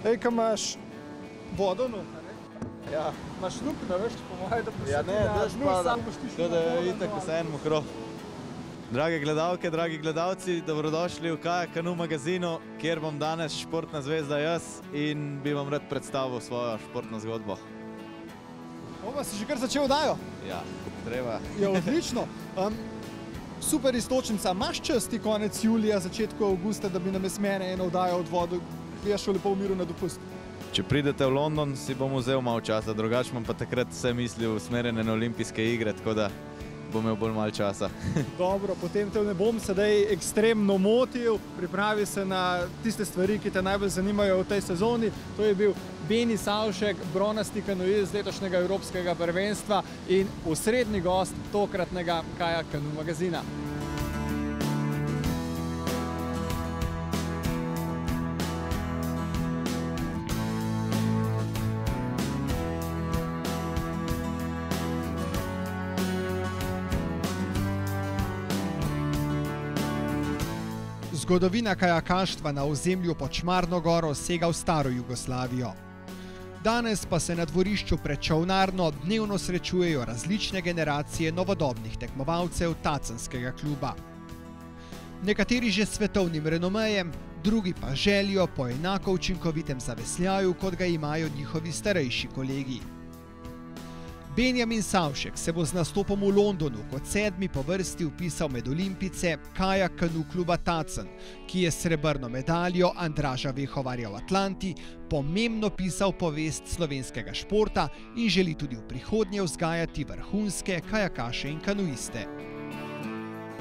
Ej, ko imaš vodo noter, ja. Imaš luknjo, veš, po moje, da boš ja, ne, daš pa, da je itak vseeno mokro. Drage gledalke, dragi gledalci, dobrodošli v Kajak Kanu magazinu, kjer bom danes športna zvezda jaz in bi vam rad predstavil svojo športno zgodbo. Ova, si že kar začel oddajo? Ja, treba. Ja, odlično. Super istočnica. Imaš čas ti konec julija, začetku avgusta, da bi namest mene eno oddajo od vodu, bi šel lepo v miru na dopust? Če pridete v London, si bom vzel malo časa, drugače imam pa takrat vse misli usmerjene na olimpijske igre, tako da bom imel bolj malo časa. Dobro, potem te ne bom sedaj ekstremno motil, pripravi se na tiste stvari, ki te najbolj zanimajo v tej sezoni. To je bil Beni Savšek, bronasti kanuist letošnjega evropskega prvenstva in osrednji gost tokratnega Kajak Kanu magazina. Zgodovina kajakaštva na ozemlju pod Šmarno goro sega v staro Jugoslavijo. Danes pa se na dvorišču pred Čolnarno dnevno srečujejo različne generacije novodobnih tekmovalcev tacenskega kluba. Nekateri že s svetovnim renomejem, drugi pa željo po enako učinkovitem zavesljaju, kot ga imajo njihovi starejši kolegi. Benjamin Savšek se bo z nastopom v Londonu kot 7. po vrsti vpisal med olimpijce Kajak Kanu kluba Tacen, ki je s srebrno medaljo Andraža Vehovarja v Atlanti pomembno pisal povest slovenskega športa in želi tudi v prihodnje vzgajati vrhunske kajakaše in kanuiste.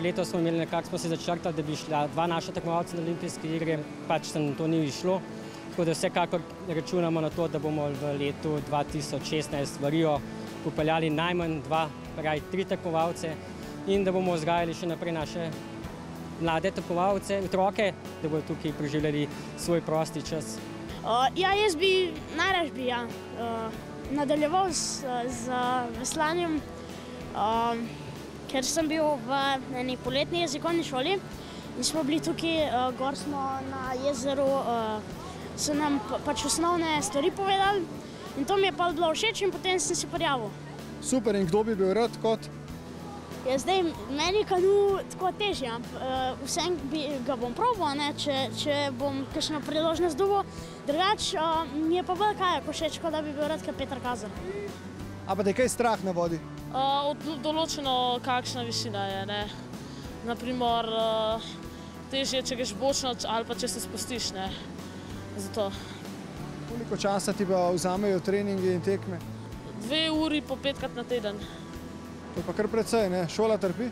Letos smo imeli nekako si začrtali, da bi šla 2 naša tekmovalca na olimpijske igre, pač se nam to ni išlo. Tako da vsekakor računamo na to, da bomo v letu 2016 v Rio upeljali najmanj 2, pravi 3 tekmovalce in da bomo vzgajali še naprej naše mlade tekmovalce, otroke, da bodo tukaj preživljali svoj prosti čas. Ja, jaz bi najraje nadaljeval z veslanjem, ker sem bil v eni poletni jezikovni šoli in smo bili tukaj, gor smo na jezeru, so nam pač osnovne stvari povedali. In to mi je pa bilo všeč in potem sem se prijavil. Super, in kdo bi bil rad kot? Ja, zdaj, meni kanu tako težje, vsem ga bom probal, če bom kakšno priložnost dobil. Drugač, mi je pa bolj kajak všeč, kot da bi bil rad kot Peter Kazar. A pa te kaj strah na vodi? Določeno kakšna višina je, ne. Naprimer, težje, če greš bočno ali pa če se spustiš, ne. Zato. Koliko časa ti pa vzamejo treningi in tekme? 2 uri po 5-krat na teden. To je pa kar precej, ne? Šola trpi?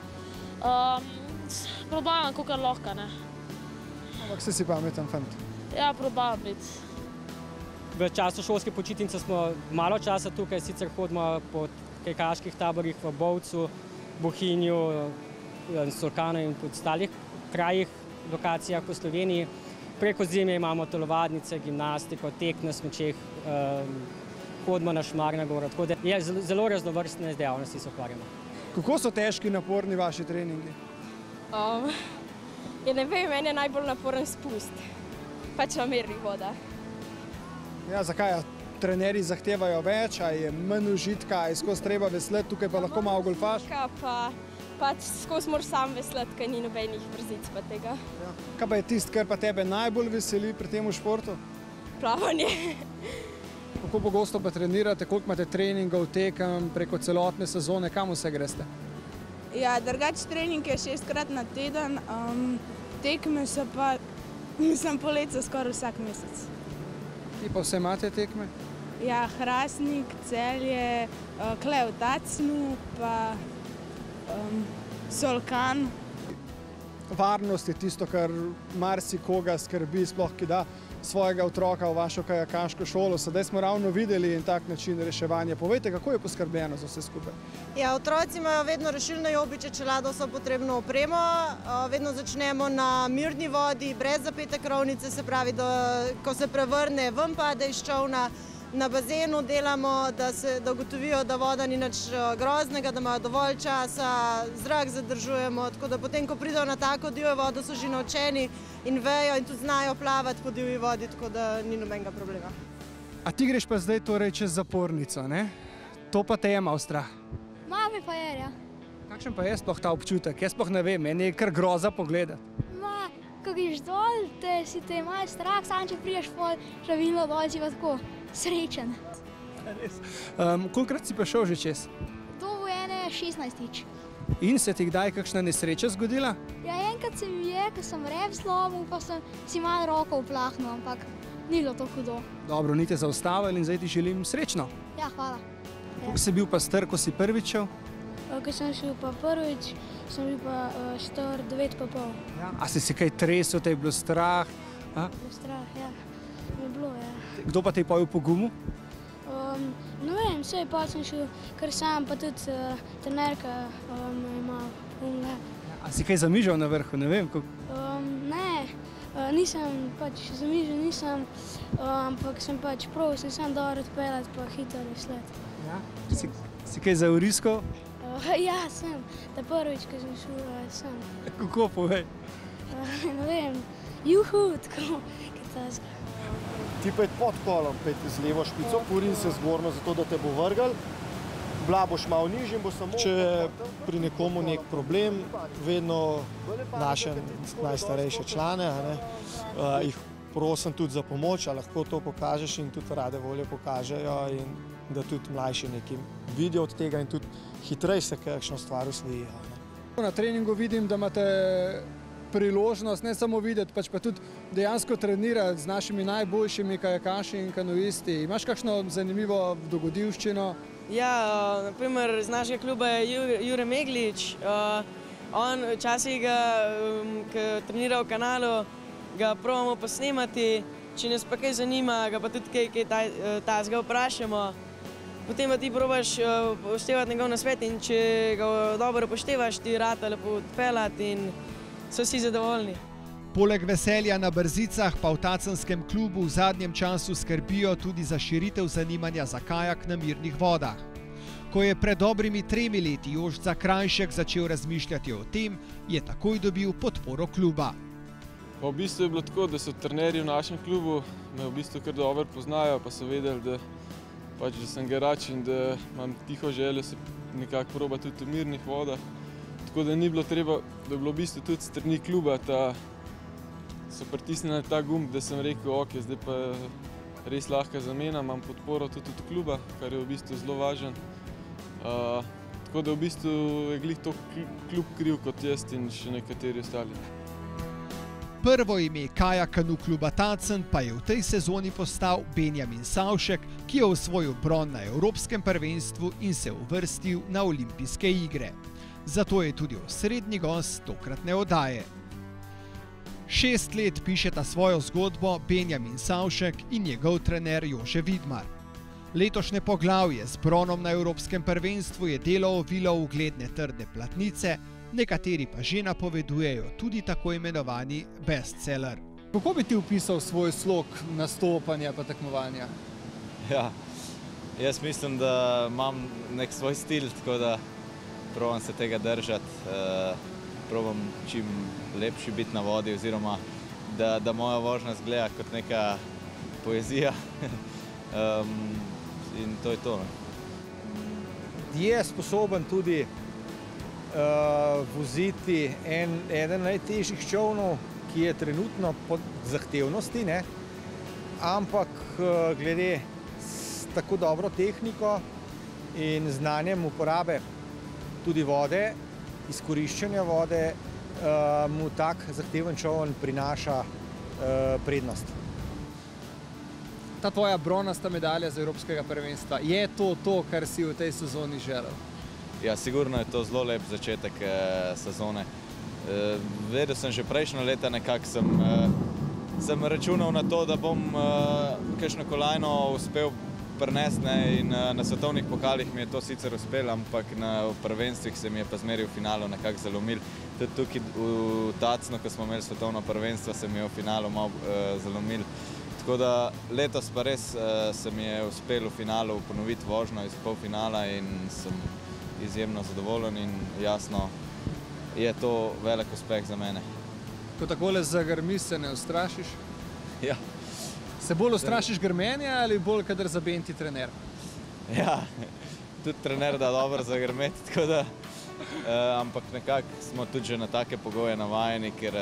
Probavam, kakor lahko, ne. Ampak si pameten fant. Ja, probavam biti. V času šolske počitnice smo malo časa tukaj, sicer hodimo po kajakaških taborih v Bovcu, Bohinju, Solkanu in po ostalih krajih, lokacijah v Sloveniji. Preko zime imamo telovadnice, gimnastiko, tek na smučeh, hodimo na Šmarno goro, tako da je zelo raznovrstne dejavnosti se ukvarjamo. Kako so težki, naporni vaši treningi? Ja, ne vem, meni je najbolj naporen spust, pač na mernih vodah. Ja, zakaj? Trenerji zahtevajo več, a je manj užitka, a je skozi treba vesleti, tukaj pa lahko malo golfaš? Pač skozi moraš sam vesleti, ker ni nobenih vrzic pa tega. Kaj pa je tisto, kar pa tebe najbolj veseli pri tem športu? Plavanje. Kako pogosto pa trenirate, koliko imate treningov, tekem preko celotne sezone, kam vse greste? Ja, drugač trening je 6-krat na teden, tekme so pa, poletje skoraj vsak mesec. Kje pa vse imate tekme? Ja, Hrastnik, Celje, Klej v Tacnu, pa Solkan. Varnost je tisto, kar marsikoga skrbi, sploh ki da svojega otroka v vašo kajakaško šolo. Sedaj smo ravno videli en tak način reševanja. Povejte, kako je poskrbljeno za vse skupaj? Ja, otroci imajo vedno rešilne jopiče, čelado so potrebno opremo. Vedno začnemo na mirni vodi, brez zapete krovnice, se pravi, da ko se prevrne, ven pade iz čolna. na bazenu delamo, da ugotovijo, da voda ni nič groznega, da imajo dovolj časa, zrak zadržujemo, tako da potem, ko pridejo na tako divjo vodo, so že naučeni in vejo in tudi znajo plavati po divji vodi, tako da ni nobenega problema. A ti greš pa zdaj torej čez zapornico, ne? To pa te je malo strah. Mami pa je, ja. Kakšen pa je sploh ta občutek? Jaz sploh ne vem, meni je kar groza pogledati. Ko greš dol, te je malo strah, sam če priješ pol pravilno dol, si pa tako srečen. Kolikrat si pa šel že čez? To bo ene 16-tič. In se ti kdaj kakšna nesreča zgodila? Ja, enkrat se mi je, ko sem rep zlomil, pa sem si malo roko uplahnil, ampak ni bilo to hudo. Dobro, ni te zaustavili in zdaj ti želim srečno. Ja, hvala. Koliko si bil pa star, ko si prvič šel? Ko sem šel pa prvič, sem bil pa star 9,5. Ja. A si kaj tresel, te je bilo strah? Bilo strah, ja. Je bilo, ja. Kdo pa te je pojel po gumu? Ne vem, sej pa sem šel kar sam, pa tudi trenerka me je malo umle. A si kaj zamižal na vrhu, ne vem? Ne, nisem pač zamižal, nisem, ampak sem pač prav, sem sam dobro odpeljati pa hitro sled. Ja? Si kaj zauriskal? Ja, sem. Ta prvič, ko sem šel, sem. Kako, povej? Ne vem, juhu, tako, kaj tazga. Ti pa je pod kolom, peti z levo špico, kurin se zgorno zato, da te bo vrgal. Bila boš malo nižji in bo samo... Če je pri nekomu nek problem, vedno naše najstarejše člane, jih prosim tudi za pomoč, a lahko to pokažeš in tudi rade volje pokažejo in da tudi mlajši nekaj vidijo od tega in tudi hitreje se kakšno stvar usvojijo. Na treningu vidim, da imate priložnost ne samo videti, pač pa tudi dejansko trenirati z našimi najboljšimi kajakaši in kanuisti. Imaš kakšno zanimivo dogodivščino? Ja, naprimer z našega kluba je Jure Meglič. On včasih, ko trenira v kanalu, ga probamo posnemati. Če nas pa kaj zanima, ga pa tudi kaj tazga vprašamo. Potem pa ti probaš upoštevati njegov nasvet in če ga dobro upoštevaš, ti rata lepo odpeljati in so vsi zadovoljni. Poleg veselja na Brzicah pa v Tacenskem klubu v zadnjem času skrbijo tudi za širitev zanimanja za kajak na mirnih vodah. Ko je pred dobrimi 3 leti Jošt Zakrajšek začel razmišljati o tem, je takoj dobil podporo kluba. V bistvu je bilo tako, da so trenerji v našem klubu me v bistvu kar dobro poznajo, pa so vedeli, da sem garač in da imam tiho željo se nekako probati tudi v mirnih vodah. Tako da ni bilo treba, da je bilo v bistvu tudi strani kluba, so pritisnili na ta gumb, da sem rekel, ok, zdaj pa res lahko zamena, imam podporo tudi od kluba, kar je v bistvu zelo važen. Tako da v bistvu je glih to klub kriv kot jaz in še nekateri ostali. Prvo ime kajakanu kluba Tacen pa je v tej sezoni postal Benjamin Savšek, ki je osvojil bron na Evropskem prvenstvu in se uvrstil na Olimpijske igre. Zato je tudi osrednji gost tokratne oddaje. 6 let pišeta svojo zgodbo Benjamin Savšek in njegov trener Jože Vidmar. Letošnje poglavje z bronom na Evropskem prvenstvu je delo ovilo ugledne trdne platnice, nekateri pa že napovedujejo tudi tako imenovani bestseller. Kako bi ti opisal svoj slog nastopanja pa tekmovanja? Ja, jaz mislim, da imam nek svoj stil, tako da probam se tega držati, probam čim lepši biti na vodi oziroma da moja vožnja izgleda kot neka poezija in to je to. Je sposoben tudi voziti eden najtežjih čolnov, ki je trenutno pod zahtevnosti, ampak glede s tako dobro tehniko in znanjem uporabe tudi vode, izkoriščanja vode, mu tak zahteven čoln prinaša prednost. Ta tvoja bronasta medalja z Evropskega prvenstva, je to, kar si v tej sezoni želel? Ja, sigurno je to zelo lep začetek sezone. Vedel sem že prejšnjo leta nekako, sem računal na to, da bom kakšno kolajno uspel prinesti in na svetovnih pokalih mi je to sicer uspelo, ampak na prvenstvih se mi je pa zmeri v finalu nekako zalomil. Tudi tukaj v Tacnu, ko smo imeli svetovno prvenstvo, se mi je v finalu malo zalomil. Tako Tako da letos pa res se mi je uspelo v finalu ponoviti vožnjo iz polfinala in sem izjemno zadovoljen in jasno je to velik uspeh za mene. Ko takole zagrmi, se ne ustrašiš? Ja. Se bolj ustrašiš grmenja ali bolj, kadar zabenti trener? Ja, tudi trener da dobro zagrmeti, tako da, ampak nekako smo tudi že na take pogoje navajeni, ker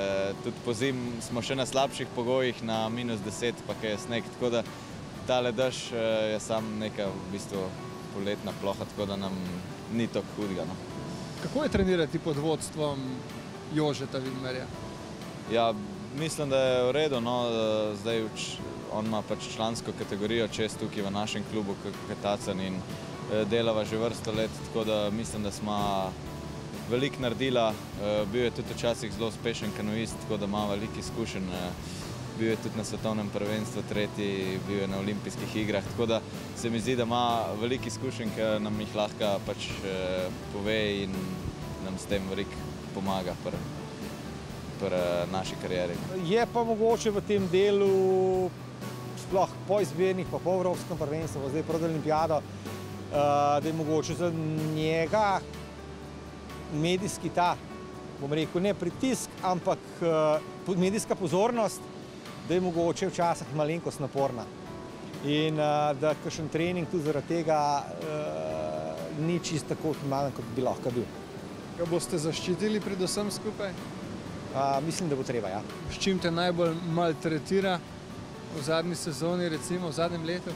tudi pozim smo še na slabših pogojih, na -10, pa kaj je sneg, tako da tale dež je sam neka v bistvu poletna ploha, tako da nam ni tako hudega. No. Kako je trenirati pod vodstvom Jožeta Vidmarja? Ja, mislim, da je v redu, no, zdaj on ima pač člansko kategorijo čez tukaj v našem klubu Katacan in delava že vrsto let, tako da mislim, da smo veliko naredila. Bil je tudi včasih zelo uspešen kanuist, tako da ima veliko izkušenj. Bil je tudi na svetovnem prvenstvu tretji, bil je na olimpijskih igrah, tako da se mi zdi, da ima veliko izkušenj, ki nam jih lahko pač pove in nam s tem veliko pomaga pri naši karieri. Je pa mogoče v tem delu, sploh po izbirnih, pa po evropskem prvenstvu, zdaj pred olimpijado, da je mogoče za njega medijski ta, bom rekel, ne pritisk, ampak medijska pozornost, da je mogoče včasih malenkost naporna. In da kakšen trening tudi zaradi tega ni čisto tako optimalen, kot bi lahko bil. Ga boste zaščitili predvsem skupaj? Mislim, da bo treba, ja. S čim te najbolj maltretira v zadnji sezoni, recimo v zadnjem letu?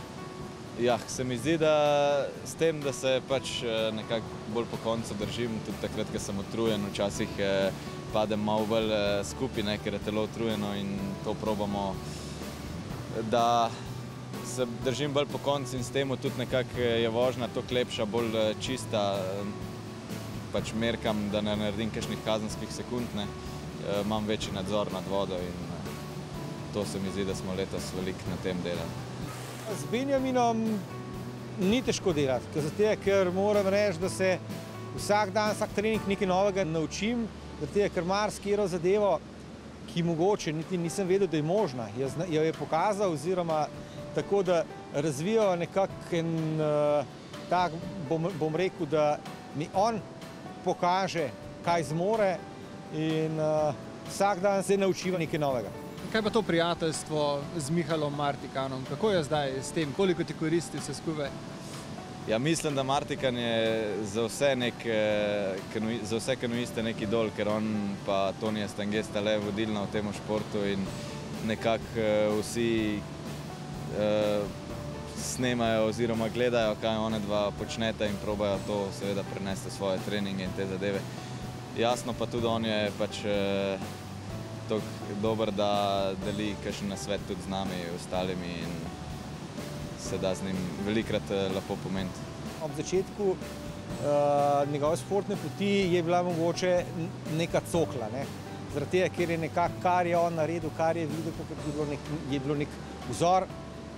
Ja, se mi zdi, da s tem, da se pač nekako bolj po koncu držim, tudi takrat, ko sem utrujen, včasih padem malo bolj skupaj, ker je telo utrujeno in to probamo, da se držim bolj po koncu in s tem tudi nekako je vožnja toliko lepša, bolj čista, pač merkam, da ne naredim kakšnih kazenskih sekund, imam večji nadzor nad vodo in to se mi zdi, da smo letos veliko na tem delali. Z Benjaminom ni težko delati, ker moram reči, da se vsak dan, vsak trening nekaj novega naučim, ker marsikatero zadevo, ki mogoče niti nisem vedel, da je možna, jo je pokazal oziroma tako, da razvijajo nekako tak, bom rekel, da mi on pokaže, kaj zmore in vsak dan se naučiva nekaj novega. Kaj pa to prijateljstvo z Mihalom Martikanom? Kako je zdaj s tem? Koliko ti koristi vse skupaj? Ja, mislim, da Martikan je za vse kanuiste nek idol, ker on pa Tonija Stangesta le vodilna v tem športu in nekako vsi snemajo oziroma gledajo, kaj one dva počneta in probajo to seveda prenesti v svoje treninge in te zadeve. Jasno pa tudi on je pač tako dober, da deli kakšen nasvet tudi z nami, ostalimi in se da z njim velikrat lepo pomeniti. Ob začetku njegove športne poti je bila mogoče neka cokla, zaradi tega, ker je nekako, kar je on naredil, kar je videl, je bilo nek vzor,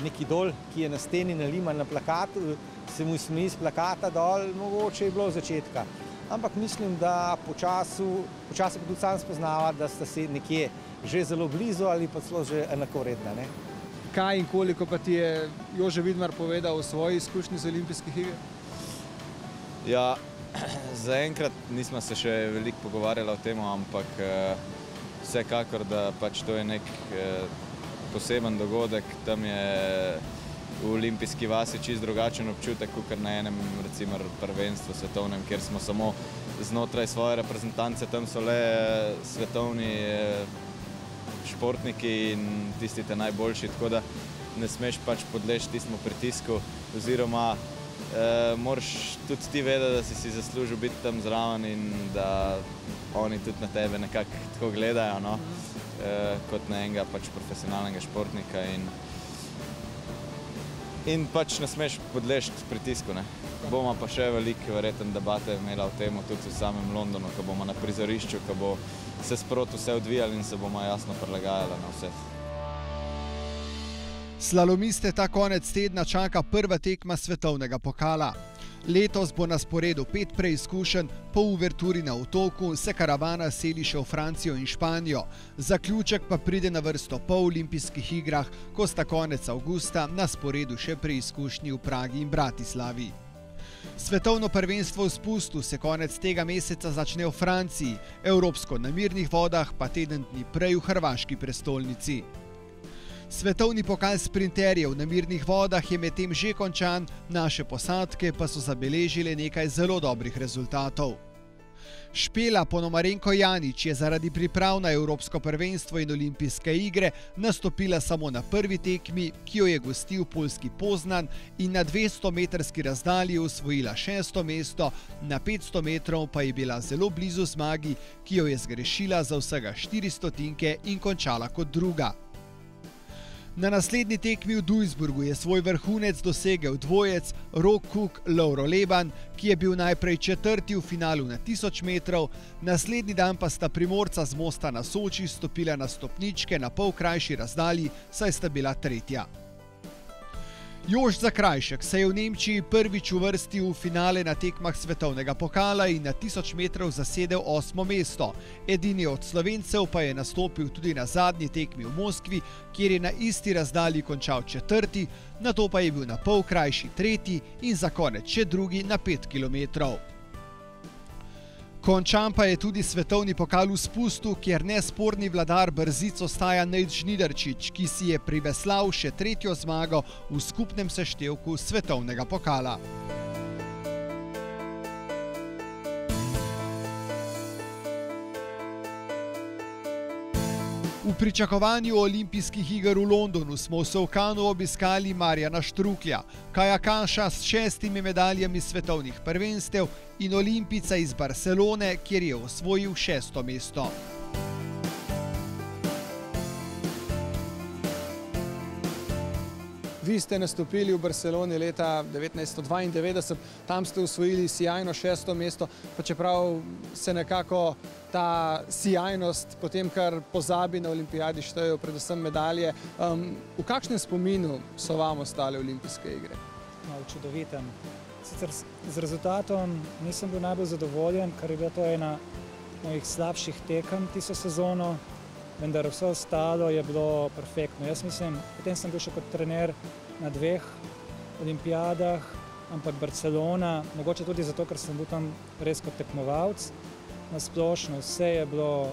nek idol, ki je na steni naliman na plakatu, se mu smeji z plakata dol, mogoče je bilo od začetka. Ampak mislim, da počasi pa tudi sam spoznava, da sta se nekje že zelo blizu ali pa celo že enakovredna. Kaj in koliko pa ti je Jože Vidmar povedal o svoji izkušnji z olimpijskih iger? Ja, zaenkrat nismo se še veliko pogovarjali o tem, ampak vsekakor, da pač to je nek poseben dogodek. Tam je v olimpijski vasi čisto drugačen občutek, kot na enem recimo prvenstvu svetovnem, kjer smo samo znotraj svoje reprezentance, tam so le svetovni športniki in tisti te najboljši, tako da ne smeš pač podleči tistemu pritisku oziroma moraš tudi ti vedeti, da si zaslužil biti tam zraven in da oni tudi na tebe nekako tako gledajo, kot na enega pač profesionalnega športnika in pač ne smeš podleči pritisku. Bomo pa še veliko verjetno debate imela o tem tudi v samem Londonu, ko bomo na prizorišču, ko bo se sproti vse odvijali in se bomo jasno prilagajali na vse. Slalomiste ta konec tedna čaka prva tekma svetovnega pokala. Letos bo na sporedu 5 preizkušenj, po uverturi na Otoku se karavana seli še v Francijo in Španijo. Zaključek pa pride na vrsto po olimpijskih igrah, ko sta konec avgusta na sporedu še preizkušnji v Pragi in Bratislavi. Svetovno prvenstvo v spustu se konec tega meseca začne v Franciji, evropsko na mirnih vodah pa teden dni prej v hrvaški prestolnici. Svetovni pokal sprinterjev na mirnih vodah je medtem že končan, naše posadke pa so zabeležile nekaj zelo dobrih rezultatov. Špela Ponomarenko-Janić je zaradi priprav na evropsko prvenstvo in olimpijske igre nastopila samo na prvi tekmi, ki jo je gostil poljski Poznan, in na 200-metrski razdalji osvojila 6. mesto, na 500 metrov pa je bila zelo blizu zmagi, ki jo je zgrešila za vsega 4 stotinke in končala kot druga. Na naslednji tekmi v Duisburgu je svoj vrhunec dosegel dvojec Rok Kuk-Lovro Leban, ki je bil najprej 4. v finalu na 1000 metrov, naslednji dan pa sta Primorca z Mosta na Soči stopila na stopničke na pol krajši razdalji, saj sta bila 3. Jošt Zakrajšek se je v Nemčiji prvič uvrstil v finale na tekmah svetovnega pokala in na 1000 metrov zasedel 8. mesto. Edini od Slovencev pa je nastopil tudi na zadnji tekmi v Moskvi, kjer je na isti razdalji končal 4., nato pa je bil na pol krajši 3. in za konec še 2. na 5 kilometrov. Končan pa je tudi svetovni pokal v spustu, kjer nesporni vladar brzic ostaja Nejc Žnidarčič, ki si je priveslal še 3. zmago v skupnem seštevku svetovnega pokala. V pričakovanju olimpijskih iger v Londonu smo v Solkanu obiskali Marjana Štruklja, kajakaša s 6 medaljami svetovnih prvenstev in olimpijca iz Barcelone, kjer je osvojil 6. mesto. Vi ste nastopili v Barceloni leta 1992, tam ste osvojili sijajno 6. mesto, pa čeprav se nekako ta sijajnost potem kar pozabi na olimpijadi, štejejo predvsem medalje. V kakšnem spominu so vam ostale olimpijske igre? V čudovitem. Sicer z rezultatom nisem bil najbolj zadovoljen, ker je bila to ena mojih slabših tekem tisto sezono, vendar vse ostalo je bilo perfektno. Jaz mislim, potem sem bil še kot trener na 2 olimpijadah, ampak Barcelona, mogoče tudi zato, ker sem bil tam res kot tekmovalec, na splošno vse je bilo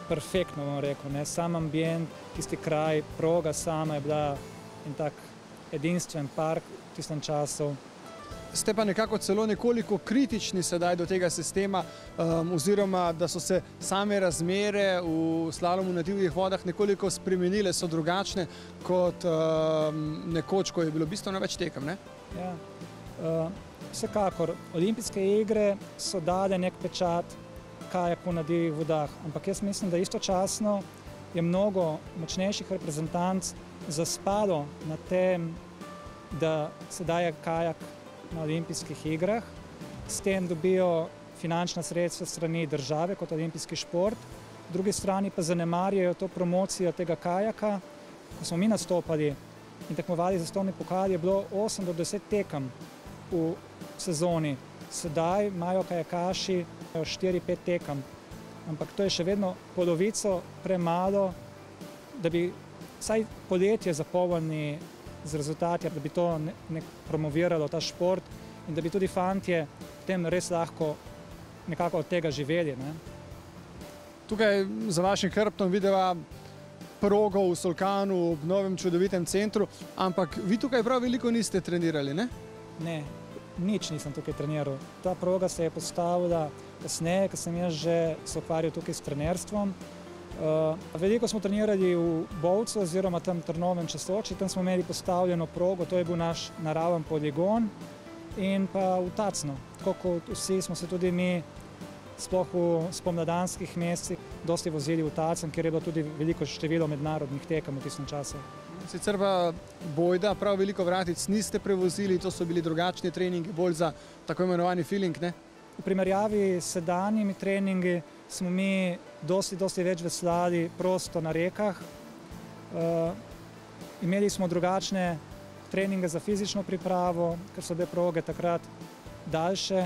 perfektno, bom rekel, ne, sam ambient, tisti kraj, proga sama je bila in tak edinstven park v tistem času. Ste pa nekako celo nekoliko kritični sedaj do tega sistema, oziroma da so se same razmere v slalomu na divjih vodah nekoliko spremenile, so drugačne kot nekoč, ko je bilo bistveno več tekem, ne? Ja, vsekakor. Olimpijske igre so dale nek pečat kajaku na divjih vodah, ampak jaz mislim, da istočasno je mnogo močnejših reprezentanc zaspalo na tem, da se daje kajak na olimpijskih igrah, s tem dobijo finančna sredstva strani države kot olimpijski šport, v drugi strani pa zanemarjajo to promocijo tega kajaka. Ko smo mi nastopali in tekmovali za svetovni pokal, je bilo 8 do 10 tekem v sezoni. Sedaj imajo kajakaši 4-5 tekem, ampak to je še vedno polovico premalo, da bi vsaj poletje zapolnili z rezultati, da bi to promoviralo ta šport in da bi tudi fantje potem res lahko nekako od tega živeli. Ne? Tukaj za vašim hrbtom videva progo v Solkanu ob novem čudovitem centru, ampak vi tukaj prav veliko niste trenirali, ne? Ne, nič nisem tukaj treniral. Ta proga se je postavila kasneje, ko sem jaz že se ukvarjal tukaj s trenerstvom. Veliko smo trenirali v Bovcu oziroma tam Trnovem čez Soči, tam smo imeli postavljeno progo, to je bil naš naraven poligon, in pa v Tacnu. Tako kot vsi smo se tudi mi, sploh v spomladanskih mesecih, dosti vozili v Tacen, kjer je bilo tudi veliko število mednarodnih tekem v tistem času. Sicer pa bojda prav veliko vratic niste prevozili, to so bili drugačni treningi, bolj za tako imenovani feeling, ne? V primerjavi s sedanjimi treningi smo mi dosti več veslali prosto na rekah. Imeli smo drugačne treninge za fizično pripravo, ker so bile proge takrat daljše,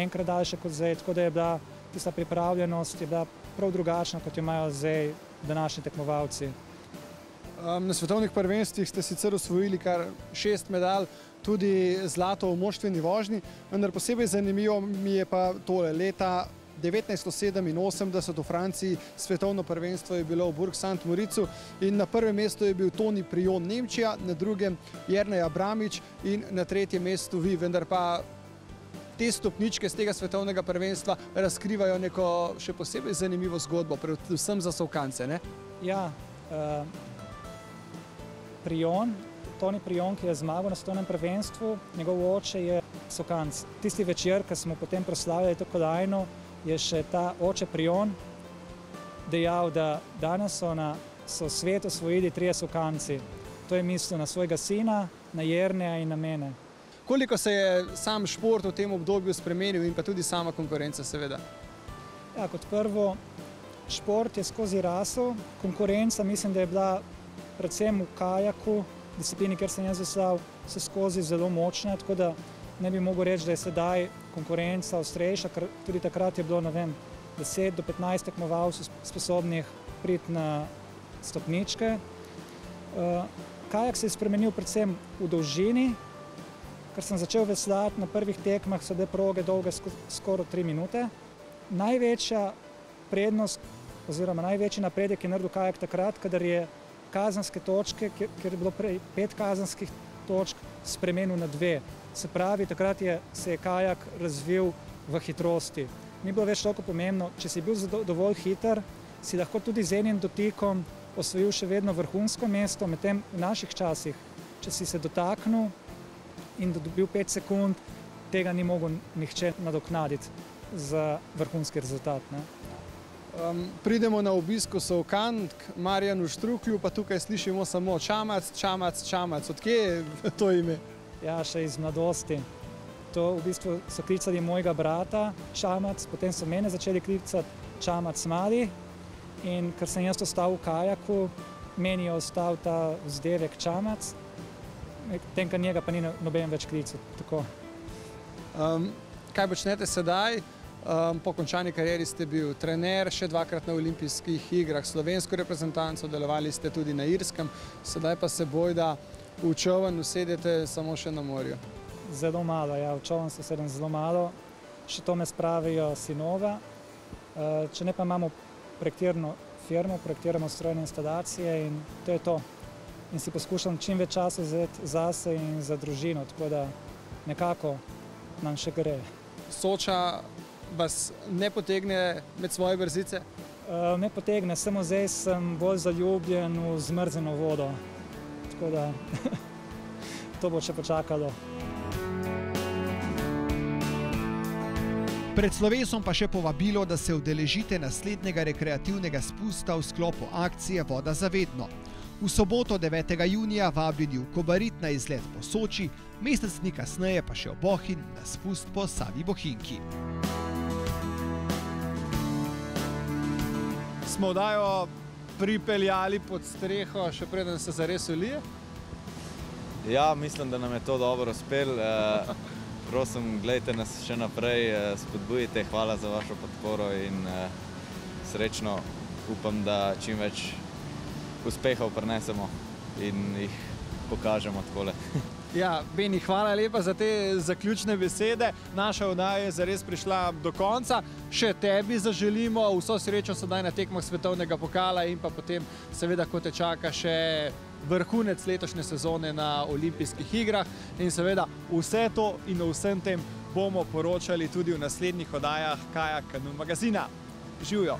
enkrat daljše kot zdaj, tako da je bila tista pripravljenost je bila prav drugačna, kot jo imajo zdaj današnji tekmovalci. Na svetovnih prvenstvih ste sicer osvojili kar 6 medalj, tudi zlato v moštveni vožnji, vendar posebej zanimivo mi je pa tole. Leta 1987 v Franciji svetovno prvenstvo je bilo v Bourg-Saint-Mauricu in na prvem mestu je bil Toni Prion Nemčija, na drugem Jernej Abramič in na tretjem mestu vi, vendar pa te stopničke z tega svetovnega prvenstva razkrivajo neko še posebej zanimivo zgodbo, predvsem za sovkance, ne? Ja, Prion, Toni Prion, ki je zmagal na svetovnem prvenstvu, njegov oče je sovkanc. Tisti večer, ko smo potem proslavljali to kolajno, je še ta oče Prion dejal, da danes so v svetu osvojili 3 sovkanci. To je mislil na svojega sina, na Jerneja in na mene. Koliko se je sam šport v tem obdobju spremenil in pa tudi sama konkurenca seveda? Ja, kot prvo, šport je skozi rasel, konkurenca mislim, da je bila predvsem v kajaku, disciplini, kjer sem jaz veslal, se skozi zelo močna, tako da ne bi mogel reči, da je sedaj konkurenca ostrejša, ker tudi takrat je bilo, ne vem, 10 do 15 tekmovalcev sposobnih priti na stopničke. Kajak se je spremenil predvsem v dolžini, ker sem začel veslati na prvih tekmah, so bile proge dolge skoraj 3 minute. Največja prednost oziroma največji napredek je naredil kajak takrat, kadar je kazenske točke, kjer je bilo prej 5 kazenskih točk, spremenil na 2. Se pravi, takrat se je kajak razvil v hitrosti. Ni bilo več toliko pomembno, če si bil dovolj hiter, si lahko tudi z enim dotikom osvojil še vedno vrhunsko mesto, medtem v naših časih, če si se dotaknil in dobil 5 sekund, tega ni mogel nihče nadoknaditi za vrhunski rezultat, ne? Pridemo na obisk v Sovkan k Marjanu Štruklju, pa tukaj slišimo samo Čamac, Čamac, Čamac. Odkje je to ime? Ja, še iz mladosti. To v bistvu so klicali mojega brata Čamac, potem so mene začeli klicati Čamac mali in ker sem jaz ostal v kajaku, meni je ostal ta vzdevek Čamac, tenka njega pa ni noben več klical. Tako. Kaj počnete sedaj? Po končani karieri ste bil trener, še 2-krat na olimpijskih igrah slovensko reprezentanco, delovali ste tudi na Irskem, sedaj pa se bojda v čoln usedete samo še na morju. Zelo malo, ja, v čoln se sedem zelo malo, še to me spravijo sinova. Če ne pa imamo projektirano firmo, projektiramo strojne instalacije in to je to. In si poskušam čim več časa vzeti zase in za družino, tako da nekako nam še gre. Soča vas ne potegne med svoje brzice? Ne potegne, samo zdaj sem bolj zaljubljen v zmrzeno vodo. Tako da to bo še počakalo. Pred slovesom pa še povabilo, da se udeležite naslednjega rekreativnega spusta v sklopu akcije Voda za vedno. V soboto 9. junija vabljeni v Kobarid na izlet po Soči, mesec dni kasneje pa še v Bohinj na spust po Savi Bohinjki. Smo oddajo pripeljali pod streho, še preden se zares ulije? Ja, mislim, da nam je to dobro uspelo. Prosim, gledajte nas še naprej, spodbujite, hvala za vašo podporo in srečno upam, da čim več uspehov prinesemo in jih pokažemo takole. Ja, Beni, hvala lepa za te zaključne besede. Naša oddaja je zares prišla do konca. Še tebi zaželimo vso srečo sedaj na tekmah svetovnega pokala in pa potem seveda, ko te čaka še vrhunec letošnje sezone na olimpijskih igrah. In seveda vse to in o vsem tem bomo poročali tudi v naslednjih oddajah Kajak Kanu magazina. Živjo!